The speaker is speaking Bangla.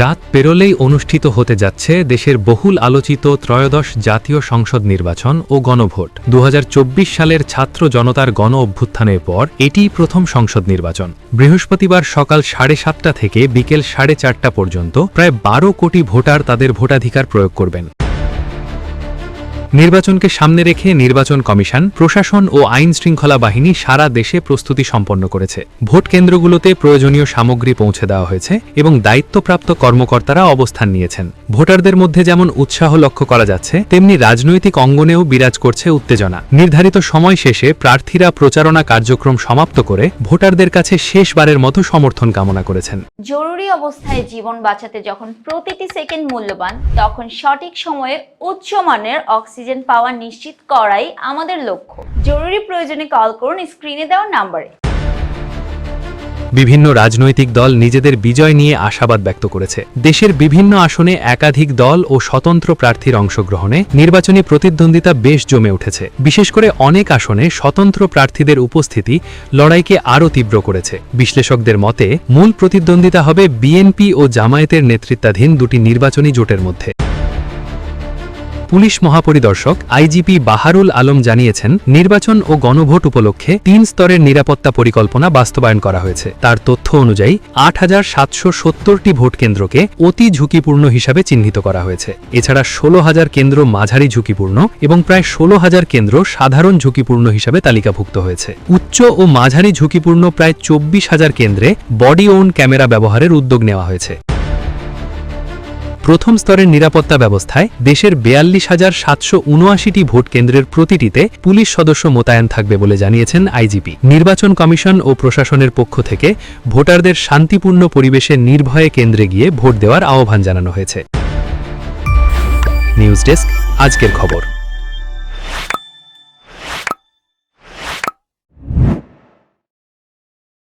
রাত পেরোলেই অনুষ্ঠিত হতে যাচ্ছে দেশের বহুল আলোচিত ত্রয়োদশ জাতীয় সংসদ নির্বাচন ও গণভোট। 2024 সালের ছাত্র জনতার গণ অভ্যুত্থানের পর এটিই প্রথম সংসদ নির্বাচন। বৃহস্পতিবার সকাল 7:30টা থেকে বিকেল 4:30টা পর্যন্ত প্রায় 12 কোটি ভোটার তাদের ভোটাধিকার প্রয়োগ করবেন। নির্বাচনকে সামনে রেখে নির্বাচন কমিশন, প্রশাসন ও আইন শৃঙ্খলা বাহিনী সারা দেশে প্রস্তুতি সম্পন্ন করেছে। ভোট কেন্দ্রগুলোতে প্রয়োজনীয় সামগ্রী পৌঁছে দেওয়া হয়েছে এবং দায়িত্বপ্রাপ্ত কর্মকর্তারা অবস্থান নিয়েছেন। ভোটারদের মধ্যে যেমন উৎসাহ লক্ষ্য করা যাচ্ছে, তেমনি রাজনৈতিক অঙ্গনেও বিরাজ করছে উত্তেজনা। নির্ধারিত সময় শেষে প্রার্থীরা প্রচারণা কার্যক্রম সমাপ্ত করে ভোটারদের কাছে শেষবারের মতো সমর্থন কামনা করেছেন। জরুরি অবস্থায় জীবন বাঁচাতে যখন প্রতিটি সেকেন্ড মূল্যবান, তখন সঠিক সময়ে উচ্চমানের অক্সিজেন পাওয়া নিশ্চিত করাই আমাদের লক্ষ্য। জরুরি প্রয়োজনে কল করুন স্ক্রিনে দেওয়া নম্বরে। বিভিন্ন রাজনৈতিক দল নিজেদের বিজয় নিয়ে আশাবাদ ব্যক্ত করেছে। দেশের বিভিন্ন আসনে একাধিক দল ও স্বতন্ত্র প্রার্থীর অংশগ্রহণে নির্বাচনী প্রতিদ্বন্দ্বিতা বেশ জমে উঠেছে। বিশেষ করে অনেক আসনে স্বতন্ত্র প্রার্থীদের উপস্থিতি লড়াইকে আরও তীব্র করেছে। বিশ্লেষকদের মতে মূল প্রতিদ্বন্দ্বিতা হবে বিএনপি ও জামায়াতের নেতৃত্বাধীন দুটি নির্বাচনী জোটের মধ্যে। পুলিশ মহাপরিদর্শক আইজিপি বাহারুল আলম জানিয়েছেন, নির্বাচন ও গণভোট উপলক্ষে 3 স্তরের নিরাপত্তা পরিকল্পনা বাস্তবায়ন করা হয়েছে। তার তথ্য অনুযায়ী 8,770টি ভোট কেন্দ্রকে অতি ঝুঁকিপূর্ণ হিসাবে চিহ্নিত করা হয়েছে। এছাড়া 16,000 কেন্দ্র মাঝারি ঝুঁকিপূর্ণ এবং প্রায় 16,000 কেন্দ্র সাধারণ ঝুঁকিপূর্ণ হিসাবে তালিকাভুক্ত হয়েছে। উচ্চ ও মাঝারি ঝুঁকিপূর্ণ প্রায় 24,000 কেন্দ্রে বডি ওন ক্যামেরা ব্যবহারের উদ্যোগ নেওয়া হয়েছে। প্রথম স্তরের নিরাপত্তা ব্যবস্থায় দেশের 42,779টি ভোট কেন্দ্রের প্রতিটিতে পুলিশ সদস্য মোতায়েন থাকবে বলে জানিয়েছেন আইজিপি। নির্বাচন কমিশন ও প্রশাসনের পক্ষ থেকে ভোটারদের শান্তিপূর্ণ পরিবেশে নির্ভয়ে কেন্দ্রে গিয়ে ভোট দেওয়ার আহ্বান জানানো হয়েছে। নিউজ ডেস্ক, আজকের খবর।